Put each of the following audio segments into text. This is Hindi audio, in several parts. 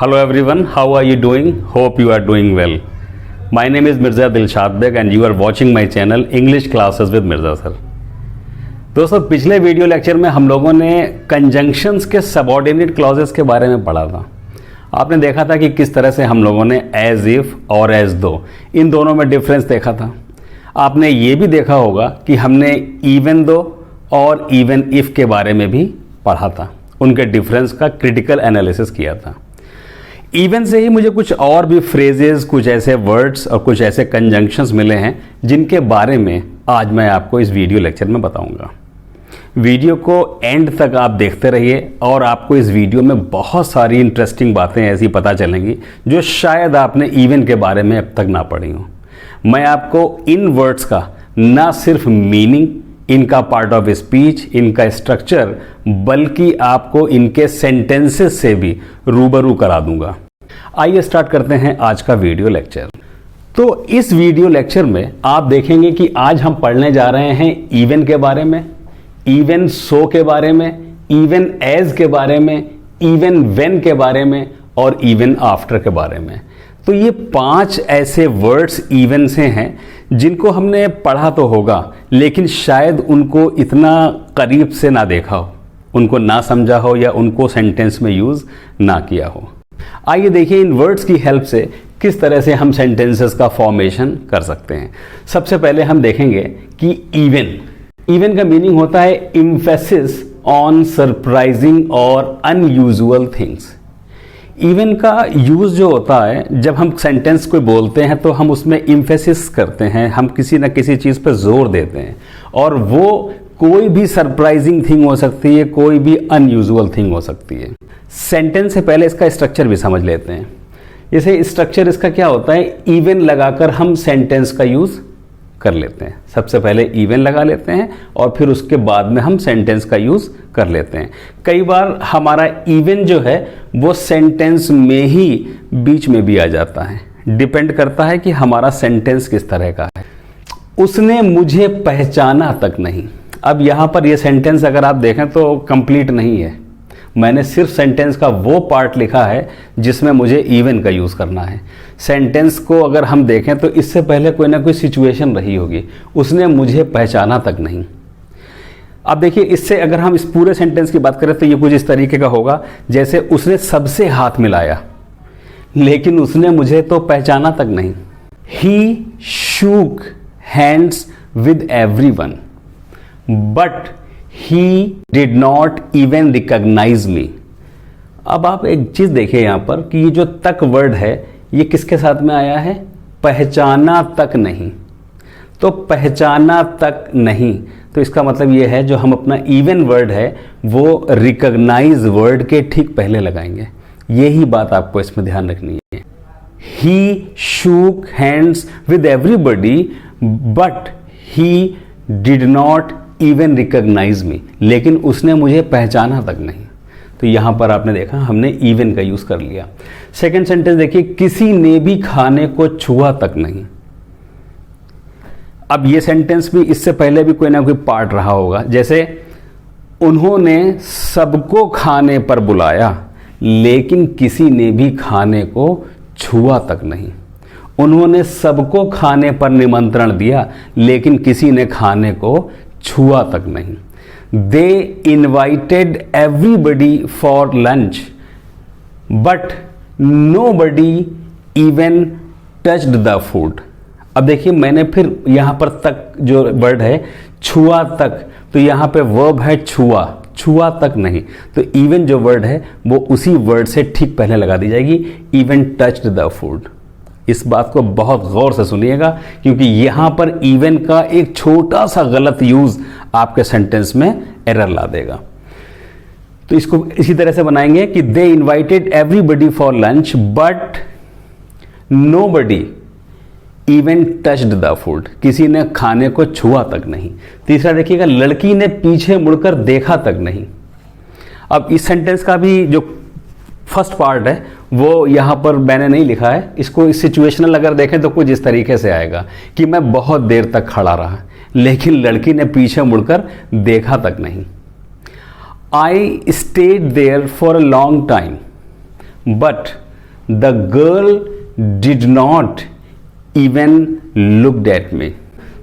Hello everyone, how are you doing? Hope you are doing well. My name is Mirza Dilshad Beg and you are watching my channel English Classes with Mirza Sir. दोस्तों पिछले वीडियो लेक्चर में हम लोगों ने कंजंक्शंस के सबऑर्डिनेट क्लॉजेस के बारे में पढ़ा था। आपने देखा था कि किस तरह से हम लोगों ने एज इफ और एज दो इन दोनों में डिफरेंस देखा था। आपने ये भी देखा होगा कि हमने इवन दो और इवन इफ के बारे में भी पढ़ा था, उनके डिफरेंस का क्रिटिकल एनालिसिस किया था। इवन से ही मुझे कुछ और भी फ्रेजेस, कुछ ऐसे वर्ड्स और कुछ ऐसे कंजंक्शंस मिले हैं जिनके बारे में आज मैं आपको इस वीडियो लेक्चर में बताऊंगा। वीडियो को एंड तक आप देखते रहिए और आपको इस वीडियो में बहुत सारी इंटरेस्टिंग बातें ऐसी पता चलेंगी जो शायद आपने इवन के बारे में अब तक ना पढ़ी हो। मैं आपको इन वर्ड्स का ना सिर्फ मीनिंग, इनका पार्ट ऑफ स्पीच, इनका स्ट्रक्चर, बल्कि आपको इनके सेंटेंसेस से भी रूबरू करा दूंगा। आइए स्टार्ट करते हैं आज का वीडियो लेक्चर। तो इस वीडियो लेक्चर में आप देखेंगे कि आज हम पढ़ने जा रहे हैं इवन के बारे में, इवन सो के बारे में, इवन एज के बारे में, इवन व्हेन के बारे में और इवन आफ्टर के बारे में। तो ये 5 ऐसे वर्ड्स इवन से हैं जिनको हमने पढ़ा तो होगा लेकिन शायद उनको इतना करीब से ना देखा हो, उनको ना समझा हो या उनको सेंटेंस में यूज ना किया हो। आइए देखिए इन वर्ड्स की हेल्प से किस तरह से हम सेंटेंसेस का फॉर्मेशन कर सकते हैं। सबसे पहले हम देखेंगे कि इवन का मीनिंग होता है एम्फेसिस ऑन सरप्राइजिंग और अनयूजुअल थिंग्स। इवन का यूज जो होता है जब हम सेंटेंस कोई बोलते हैं तो हम उसमें एम्फेसिस करते हैं, हम किसी न किसी चीज पर जोर देते हैं और वो कोई भी सरप्राइजिंग थिंग हो सकती है, कोई भी अनयूजुअल थिंग हो सकती है। सेंटेंस से पहले इसका स्ट्रक्चर भी समझ लेते हैं। जैसे स्ट्रक्चर इसका क्या होता है, इवन लगाकर हम सेंटेंस का यूज कर लेते हैं। सबसे पहले इवन लगा लेते हैं और फिर उसके बाद में हम सेंटेंस का यूज कर लेते हैं। कई बार हमारा इवन जो है वो सेंटेंस में ही बीच में भी आ जाता है, डिपेंड करता है कि हमारा सेंटेंस किस तरह का है। उसने मुझे पहचाना तक नहीं। अब यहां पर ये सेंटेंस अगर आप देखें तो कंप्लीट नहीं है। मैंने सिर्फ सेंटेंस का वो पार्ट लिखा है जिसमें मुझे इवन का यूज करना है। सेंटेंस को अगर हम देखें तो इससे पहले कोई ना कोई सिचुएशन रही होगी, उसने मुझे पहचाना तक नहीं। अब देखिए इससे अगर हम इस पूरे सेंटेंस की बात करें तो ये कुछ इस तरीके का होगा जैसे उसने सबसे हाथ मिलाया लेकिन उसने मुझे तो पहचाना तक नहीं। He shook hands with everyone but he did not even recognize me। अब आप एक चीज देखिए यहां पर कि ये जो तक वर्ड है ये किसके साथ में आया है, पहचाना तक नहीं। तो पहचाना तक नहीं तो इसका मतलब ये है जो हम अपना इवन वर्ड है वो रिकॉग्नाइज वर्ड के ठीक पहले लगाएंगे। यही बात आपको इसमें ध्यान रखनी है। he shook hands with everybody but he did not even recognise me, लेकिन उसने मुझे पहचाना तक नहीं। तो यहां पर आपने देखा हमने इवन का यूज कर लिया। सेकंड सेंटेंस देखिए, किसी ने भी खाने को छुआ तक नहीं। अब ये सेंटेंस भी इससे पहले भी कोई ना कोई पार्ट रहा होगा, जैसे उन्होंने सबको खाने पर बुलाया लेकिन किसी ने भी खाने को छुआ तक नहीं। उन्होंने सबको खाने पर निमंत्रण दिया लेकिन किसी ने खाने को छुआ तक नहीं। They invited everybody for lunch but nobody even touched the food. अब देखिए मैंने फिर यहां पर तक जो वर्ड है छुआ तक, तो यहां पे वर्ब है छुआ, छुआ तक नहीं। तो इवन जो वर्ड है वो उसी वर्ड से ठीक पहले लगा दी जाएगी, इवन टच्ड द फूड। इस बात को बहुत गौर से सुनिएगा क्योंकि यहां पर इवन का एक छोटा सा गलत यूज आपके सेंटेंस में एरर ला देगा। तो इसको इसी तरह से बनाएंगे कि they invited everybody for lunch but nobody even touched the food. किसी ने खाने को छुआ तक नहीं। तीसरा देखिएगा, लड़की ने पीछे मुड़कर देखा तक नहीं। अब इस सेंटेंस का भी जो फर्स्ट पार्ट है वो यहां पर मैंने नहीं लिखा है। इसको सिचुएशनल अगर देखें तो कुछ इस तरीके से आएगा कि मैं बहुत देर तक खड़ा रहा लेकिन लड़की ने पीछे मुड़कर देखा तक नहीं। I stayed there for a long time, but the girl did not even looked at me.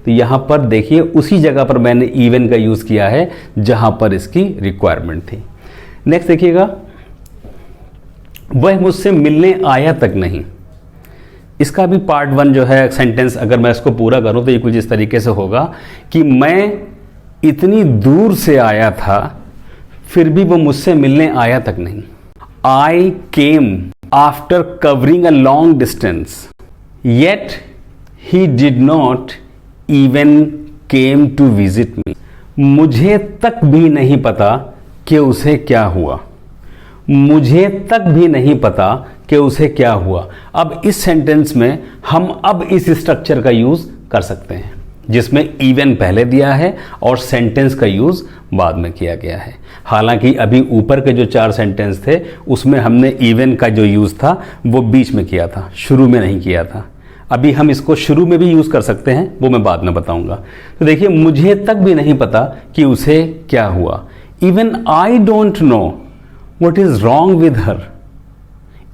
तो यहां पर देखिए उसी जगह पर मैंने इवन का यूज किया है जहां पर इसकी रिक्वायरमेंट थी। नेक्स्ट देखिएगा, वह मुझसे मिलने आया तक नहीं। इसका भी पार्ट 1 जो है सेंटेंस, अगर मैं इसको पूरा करूं तो ये कुछ इस तरीके से होगा कि मैं इतनी दूर से आया था फिर भी वो मुझसे मिलने आया तक नहीं। I came after covering a long distance yet he did not even came to visit me. मुझे तक भी नहीं पता कि उसे क्या हुआ। मुझे तक भी नहीं पता कि उसे क्या हुआ। अब इस सेंटेंस में हम अब इस स्ट्रक्चर का यूज कर सकते हैं जिसमें इवन पहले दिया है और सेंटेंस का यूज बाद में किया गया है। हालांकि अभी ऊपर के जो 4 सेंटेंस थे उसमें हमने इवन का जो यूज था वो बीच में किया था, शुरू में नहीं किया था। अभी हम इसको शुरू में भी यूज कर सकते हैं, वो मैं बाद में बताऊंगा। तो देखिए, मुझे तक भी नहीं पता कि उसे क्या हुआ। Even I don't know what is wrong with her.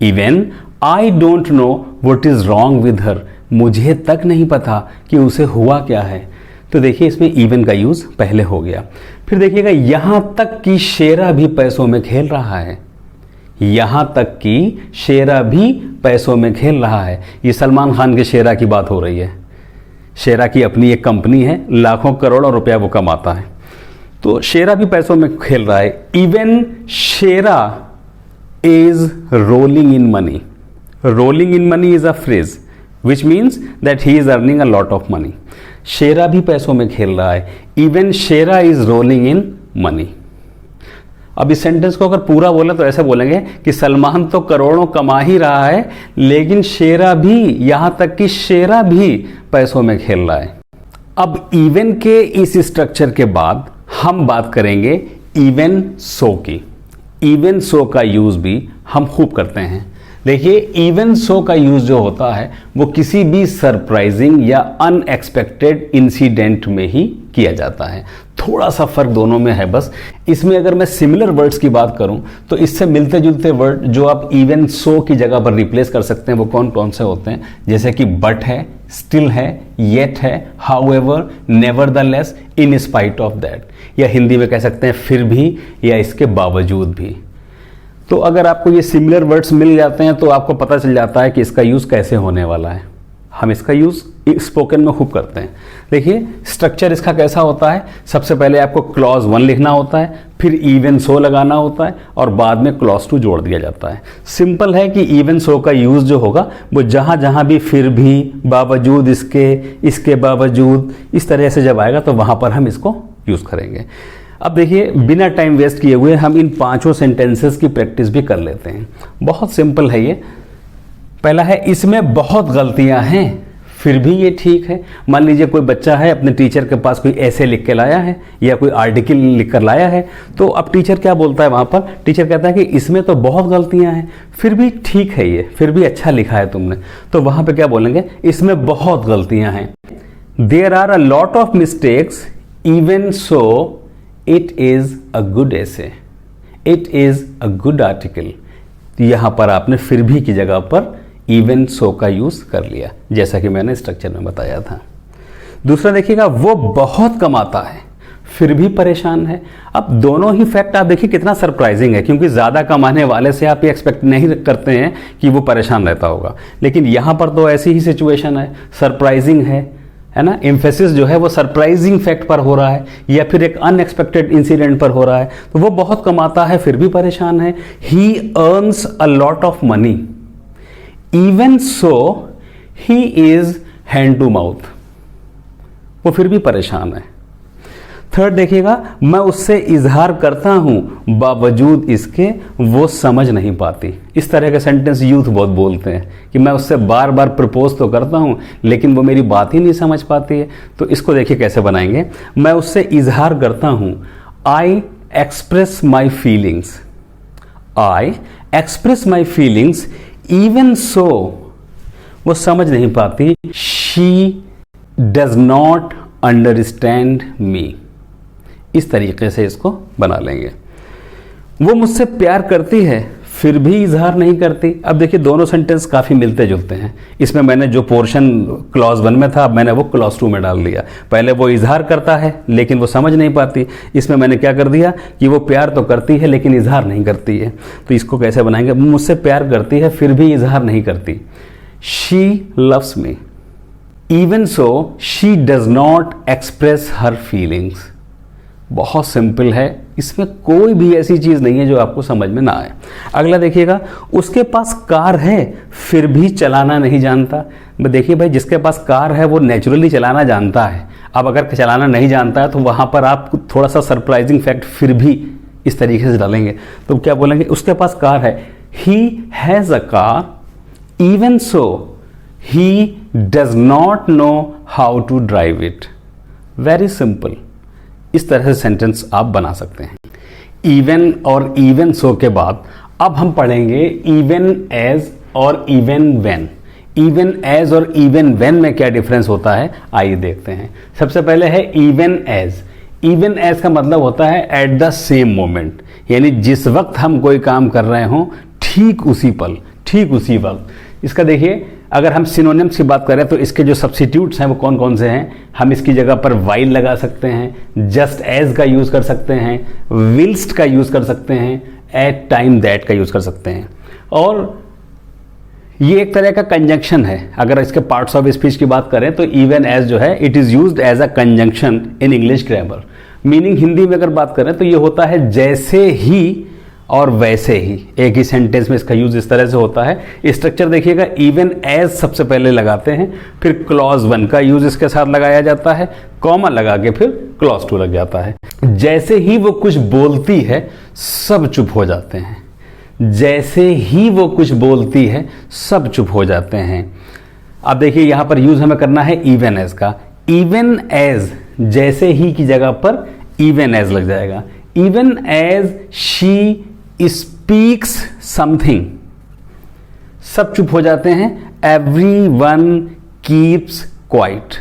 Even I don't know what is wrong with her. मुझे तक नहीं पता कि उसे हुआ क्या है। तो देखिए, इसमें इवन का यूज पहले हो गया। फिर देखिएगा, यहां तक कि शेरा भी पैसों में खेल रहा है। यहां तक कि शेरा भी पैसों में खेल रहा है। ये सलमान खान के शेरा की बात हो रही है। शेरा की अपनी एक कंपनी है, लाखों करोड़ों रुपया वो कमाता है। तो शेरा भी पैसों में खेल रहा है। Even Shera is rolling in money. Rolling in money is a phrase which means that he is earning a lot of money. Shera भी पैसों में खेल रहा है। Even Shera is rolling in money. अब इस सेंटेंस को अगर पूरा बोले तो ऐसे बोलेंगे कि सलमान तो करोड़ों कमा ही रहा है लेकिन शेरा भी, यहां तक कि शेरा भी पैसों में खेल रहा है। अब इवन के इस स्ट्रक्चर के बाद हम बात करेंगे इवन सो की। इवन सो का यूज भी हम खूब करते हैं। देखिए, इवन सो का यूज जो होता है वो किसी भी सरप्राइजिंग या अनएक्सपेक्टेड इंसिडेंट में ही किया जाता है। थोड़ा सा फर्क दोनों में है बस। इसमें अगर मैं सिमिलर वर्ड्स की बात करूं तो इससे मिलते जुलते वर्ड जो आप इवन सो की जगह पर रिप्लेस कर सकते हैं वो कौन कौन से होते हैं, जैसे कि बट है, स्टिल है, येट है, however, nevertheless, in spite of that, या हिंदी में कह सकते हैं फिर भी या इसके बावजूद भी। तो अगर आपको ये सिमिलर वर्ड्स मिल जाते हैं तो आपको पता चल जाता है कि इसका यूज कैसे होने वाला है। हम इसका यूज स्पोकन में खूब करते हैं। देखिए, स्ट्रक्चर इसका कैसा होता है। सबसे पहले आपको क्लॉज 1 लिखना होता है, फिर इवन सो लगाना होता है और बाद में क्लॉज 2 जोड़ दिया जाता है। सिंपल है कि इवन सो का यूज जो होगा वो जहां जहां भी फिर भी, बावजूद इसके, इसके बावजूद, इस तरह से जब आएगा तो वहां पर हम इसको यूज करेंगे। अब देखिए, बिना टाइम वेस्ट किए हुए हम इन 5 सेंटेंसेस की प्रैक्टिस भी कर लेते हैं। बहुत सिंपल है ये। पहला है, इसमें बहुत गलतियां हैं फिर भी ये ठीक है। मान लीजिए कोई बच्चा है, अपने टीचर के पास कोई ऐसे लिख के लाया है या कोई आर्टिकल लिख कर लाया है, तो अब टीचर क्या बोलता है वहां पर, टीचर कहता है कि इसमें तो बहुत गलतियां हैं फिर भी ठीक है, ये फिर भी अच्छा लिखा है तुमने। तो वहां पे क्या बोलेंगे, इसमें बहुत गलतियां हैं। There are a lot of mistakes even so it is a good essay, it is a good article. यहां पर आपने फिर भी की जगह पर इवन सो का यूज कर लिया, जैसा कि मैंने स्ट्रक्चर में बताया था। दूसरा देखिएगा, वो बहुत कमाता है फिर भी परेशान है। अब दोनों ही फैक्ट आप देखिए कितना सरप्राइजिंग है, क्योंकि ज्यादा कमाने वाले से आप ये एक्सपेक्ट नहीं करते हैं कि वो परेशान रहता होगा, लेकिन यहां पर तो ऐसी ही सिचुएशन है, सरप्राइजिंग है ना। एम्फेसिस जो है वो सरप्राइजिंग फैक्ट पर हो रहा है या फिर एक अनएक्सपेक्टेड इंसिडेंट पर हो रहा है। तो वो बहुत कमाता है फिर भी परेशान है। He earns a lot of money even so he is hand to mouth, वो फिर भी परेशान है। थर्ड देखिएगा, मैं उससे इजहार करता हूं बावजूद इसके वो समझ नहीं पाती। इस तरह के सेंटेंस यूथ बहुत बोलते हैं कि मैं उससे बार बार प्रपोज तो करता हूं लेकिन वो मेरी बात ही नहीं समझ पाती है। तो इसको देखिए कैसे बनाएंगे, मैं उससे इजहार करता हूं, I express my feelings, I express my feelings even so वो समझ नहीं पाती, she does not understand me. इस तरीके से इसको बना लेंगे। वो मुझसे प्यार करती है फिर भी इजहार नहीं करती। अब देखिए दोनों सेंटेंस काफ़ी मिलते जुलते हैं। इसमें मैंने जो पोर्शन क्लॉज 1 में था, अब मैंने वो क्लॉज 2 में डाल दिया। पहले वो इजहार करता है लेकिन वो समझ नहीं पाती, इसमें मैंने क्या कर दिया कि वो प्यार तो करती है लेकिन इजहार नहीं करती है। तो इसको कैसे बनाएंगे? मुझसे प्यार करती है फिर भी इजहार नहीं करती। She loves me even so she does not express her feelings. बहुत सिंपल है, इसमें कोई भी ऐसी चीज़ नहीं है जो आपको समझ में ना आए। अगला देखिएगा, उसके पास कार है फिर भी चलाना नहीं जानता। देखिए भाई, जिसके पास कार है वो नेचुरली चलाना जानता है। अब अगर चलाना नहीं जानता है तो वहाँ पर आप थोड़ा सा सरप्राइजिंग फैक्ट फिर भी इस तरीके से डालेंगे। तो क्या बोलेंगे? उसके पास कार है, he has a car even so he does not know how to drive it. Very simple, इस तरह से सेंटेंस आप बना सकते हैं। इवन और इवन सो के बाद अब हम पढ़ेंगे इवन एज और इवन व्हेन। इवन एज और इवन व्हेन में क्या डिफरेंस होता है, आइए देखते हैं। सबसे पहले है इवन एज। इवन एज का मतलब होता है एट द सेम मोमेंट, यानी जिस वक्त हम कोई काम कर रहे हों ठीक उसी पल, ठीक उसी वक्त। इसका देखिए, अगर हम सिनोनिम्स की बात करें तो इसके जो सब्स्टिट्यूट्स हैं वो कौन कौन से हैं? हम इसकी जगह पर वाइल लगा सकते हैं, जस्ट एज का यूज़ कर सकते हैं, विल्स्ट का यूज़ कर सकते हैं, एट टाइम दैट का यूज़ कर सकते हैं। और ये एक तरह का कंजंक्शन है। अगर इसके पार्ट्स ऑफ स्पीच की बात करें तो इवन एज जो है it is used as a conjunction in English grammar. Meaning Hindi में अगर बात करें तो ये होता है जैसे ही और वैसे ही। एक ही सेंटेंस में इसका यूज इस तरह से होता है। स्ट्रक्चर देखिएगा, इवन एज सबसे पहले लगाते हैं, फिर क्लॉज 1 का यूज इसके साथ लगाया जाता है, कॉमा लगा के फिर क्लॉज 2 लग जाता है। जैसे ही वो कुछ बोलती है सब चुप हो जाते हैं। जैसे ही वो कुछ बोलती है सब चुप हो जाते हैं। अब देखिए यहां पर यूज हमें करना है इवन एज का। इवन एज जैसे ही की जगह पर इवन एज लग जाएगा। Even as she speaks something, सब चुप हो जाते हैं। एवरी वन कीप्स क्वाइट,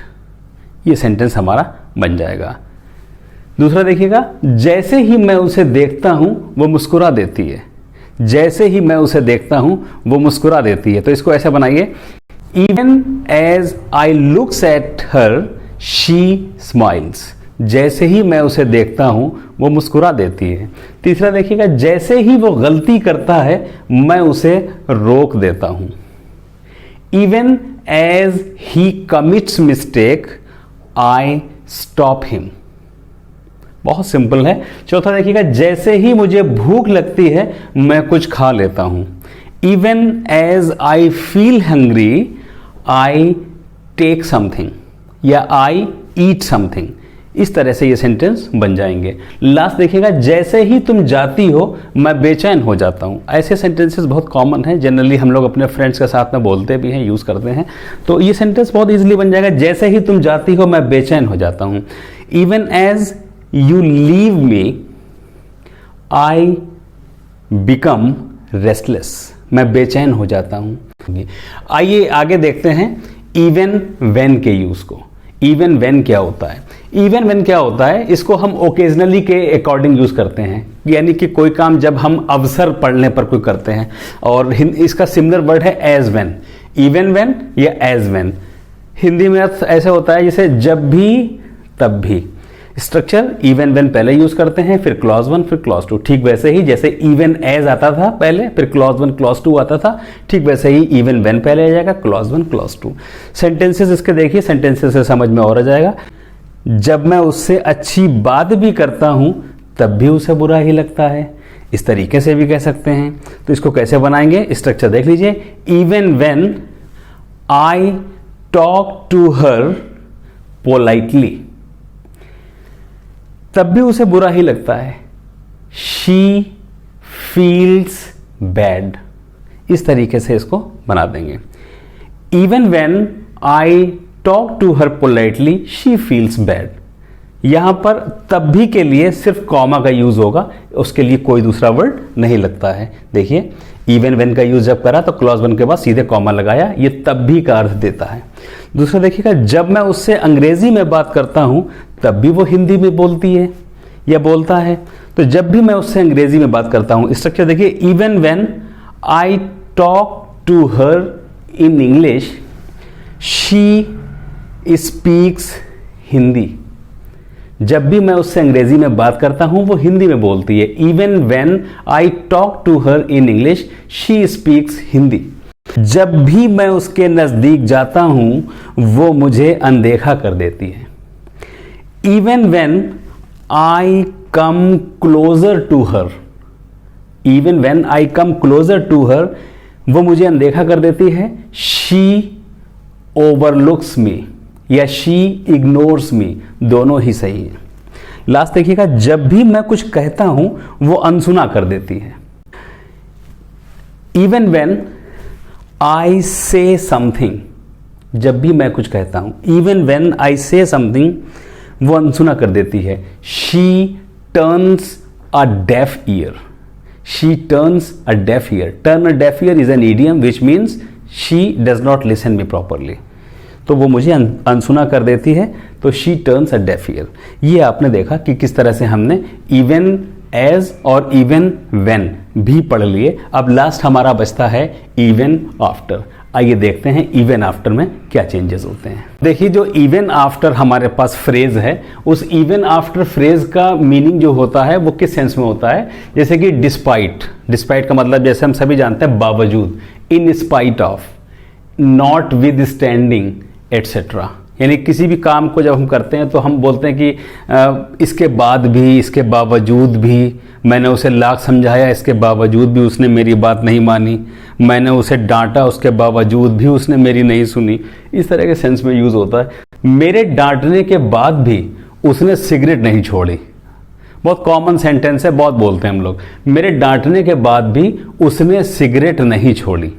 ये सेंटेंस हमारा बन जाएगा। दूसरा देखिएगा, जैसे ही मैं उसे देखता हूं वो मुस्कुरा देती है। जैसे ही मैं उसे देखता हूं वो मुस्कुरा देती है। तो इसको ऐसे बनाइए, even as I looks at her she smiles. जैसे ही मैं उसे देखता हूं वो मुस्कुरा देती है। तीसरा देखिएगा, जैसे ही वो गलती करता है मैं उसे रोक देता हूं। Even as he commits mistake I stop him. बहुत सिंपल है। चौथा देखिएगा, जैसे ही मुझे भूख लगती है मैं कुछ खा लेता हूं। Even as I feel hungry I take something या आई ईट समथिंग। इस तरह से ये सेंटेंस बन जाएंगे। लास्ट देखिएगा, जैसे ही तुम जाती हो मैं बेचैन हो जाता हूं। ऐसे सेंटेंसेस बहुत कॉमन हैं, जनरली हम लोग अपने फ्रेंड्स के साथ में बोलते भी हैं, यूज करते हैं। तो ये सेंटेंस बहुत इजीली बन जाएगा, जैसे ही तुम जाती हो मैं बेचैन हो जाता हूं। Even as you leave me I become restless. मैं बेचैन हो जाता हूं। आइए आगे देखते हैं इवन व्हेन के यूज को। इवन व्हेन क्या होता है? इवन व्हेन क्या होता है, इसको हम ओकेजनली के अकॉर्डिंग यूज करते हैं, यानी कि कोई काम जब हम अवसर पड़ने पर कोई करते हैं। और इसका सिमिलर वर्ड है एज व्हेन। इवन व्हेन या एज व्हेन हिंदी में अर्थ ऐसे होता है जैसे जब भी तब भी। स्ट्रक्चर इवन व्हेन पहले यूज करते हैं, फिर क्लॉज 1 फिर क्लॉज 2। ठीक वैसे ही जैसे इवन एज आता था पहले, फिर क्लॉज 1 क्लॉज 2 आता था, ठीक वैसे ही इवन व्हेन पहले आ जाएगा, क्लॉज 1 क्लॉज 2। सेंटेंसेस इसके देखिए, सेंटेंसेस से समझ में और आ जाएगा। जब मैं उससे अच्छी बात भी करता हूं तब भी उसे बुरा ही लगता है। इस तरीके से भी कह सकते हैं। तो इसको कैसे बनाएंगे? स्ट्रक्चर देख लीजिए, even when I talk to her politely तब भी उसे बुरा ही लगता है। She feels bad. इस तरीके से इसको बना देंगे। Even when I talk to her politely she feels bad. यहां पर तब भी के लिए सिर्फ कॉमा का यूज होगा, उसके लिए कोई दूसरा वर्ड नहीं लगता है। देखिए इवन व्हेन का यूज जब करा तो क्लॉज 1 के बाद सीधे कॉमा लगाया, ये तब भी का अर्थ देता है। दूसरा देखिएगा, जब मैं उससे अंग्रेजी में बात करता हूं तब भी वो हिंदी में बोलती है या बोलता है। तो जब भी मैं उससे अंग्रेजी में बात करता हूं, स्ट्रक्चर देखिए, even when I talk to her in English, she speaks Hindi. जब भी मैं उससे अंग्रेजी में बात करता हूं वो हिंदी में बोलती है। Even when I talk to her in English, she speaks Hindi. जब भी मैं उसके नजदीक जाता हूं वो मुझे अनदेखा कर देती है। Even when I come closer to her, even when I come closer to her, वो मुझे अनदेखा कर देती है। शी ओवरलुक्स मी या शी इग्नोर्स मी, दोनों ही सही है। लास्ट देखिएगा, जब भी मैं कुछ कहता हूं वो अनसुना कर देती है। इवन वेन आई से समथिंग, जब भी मैं कुछ कहता हूं, इवन वेन आई से समथिंग, वो अनसुना कर देती है। She turns a deaf ear, she turns a deaf ear. Turn a deaf ear is an idiom which means she does not listen me properly, तो वो मुझे अनसुना कर देती है। तो she turns a deaf ear. ये आपने देखा कि किस तरह से हमने इवन एज और इवन वेन भी पढ़ लिए। अब लास्ट हमारा बचता है इवन आफ्टर। आइए देखते हैं इवन आफ्टर में क्या चेंजेस होते हैं। देखिए, जो इवन आफ्टर हमारे पास फ्रेज है, उस इवन आफ्टर फ्रेज का मीनिंग जो होता है वो किस सेंस में होता है, जैसे कि डिस्पाइट। डिस्पाइट का मतलब जैसे हम सभी जानते हैं बावजूद, in spite of, not with standing etcetera. यानी किसी भी काम को जब हम करते हैं तो हम बोलते हैं कि इसके बाद भी, इसके बावजूद भी, मैंने उसे लाख समझाया, इसके बावजूद भी उसने मेरी बात नहीं मानी, मैंने उसे डांटा, उसके बावजूद भी उसने मेरी नहीं सुनी। इस तरह के सेंस में यूज होता है। मेरे डांटने के बाद भी उसने सिगरेट नहीं छोड़ी, बहुत कॉमन सेंटेंस है, बहुत बोलते हैं हम लोग। मेरे डांटने के बाद भी उसने सिगरेट नहीं छोड़ी।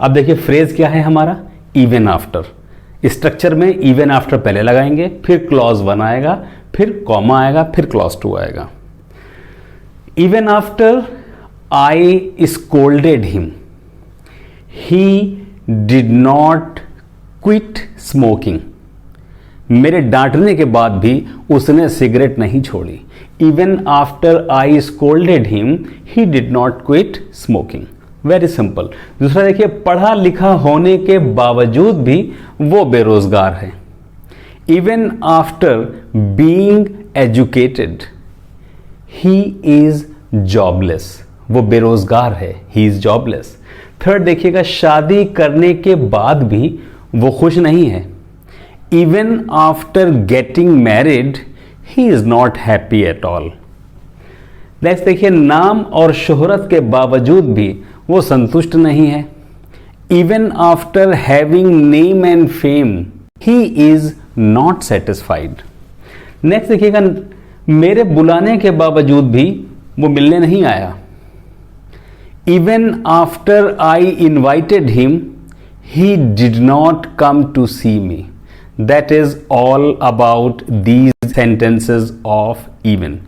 अब देखिए फ्रेज क्या है हमारा, इवन आफ्टर। स्ट्रक्चर में इवन आफ्टर पहले लगाएंगे, फिर क्लॉज 1 आएगा, फिर कॉमा आएगा, फिर क्लॉज 2 आएगा। Even after I scolded him, he did not quit smoking. मेरे डांटने के बाद भी उसने सिगरेट नहीं छोड़ी। Even after I scolded him, he did not quit smoking. Very simple. दूसरा देखिए, पढ़ा लिखा होने के बावजूद भी वो बेरोजगार है। Even after being educated, he is jobless. वो बेरोजगार है, ही इज जॉबलेस। थर्ड देखिएगा, शादी करने के बाद भी वो खुश नहीं है। Even after getting married, he is not happy at all. Next देखिए, नाम और शोहरत के बावजूद भी वो संतुष्ट नहीं है। Even after having name and fame, he is not satisfied. Next देखिएगा, मेरे बुलाने के बावजूद भी वो मिलने नहीं आया। Even after I invited him, he did not come to see me. That is all about these sentences of even.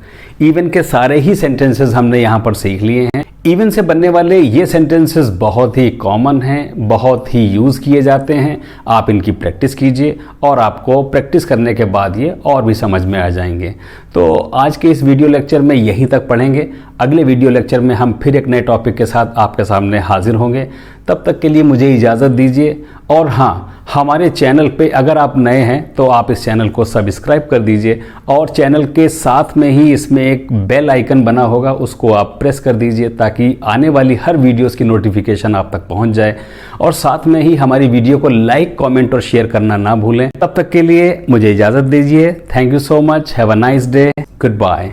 Even के सारे ही सेंटेंसेस हमने यहां पर सीख लिए हैं। इवन से बनने वाले ये सेंटेंसेस बहुत ही कॉमन हैं, बहुत ही यूज़ किए जाते हैं। आप इनकी प्रैक्टिस कीजिए और आपको प्रैक्टिस करने के बाद ये और भी समझ में आ जाएंगे। तो आज के इस वीडियो लेक्चर में यहीं तक पढ़ेंगे। अगले वीडियो लेक्चर में हम फिर एक नए टॉपिक के साथ आपके सामने हाजिर होंगे। तब तक के लिए मुझे इजाज़त दीजिए। और हाँ, हमारे चैनल पे अगर आप नए हैं तो आप इस चैनल को सब्सक्राइब कर दीजिए और चैनल के साथ में ही इसमें एक बेल आइकन बना होगा, उसको आप प्रेस कर दीजिए ताकि आने वाली हर वीडियोस की नोटिफिकेशन आप तक पहुंच जाए। और साथ में ही हमारी वीडियो को लाइक, कमेंट और शेयर करना ना भूलें। तब तक के लिए मुझे इजाज़त दीजिए। Thank you so much. Have a nice day. Good bye.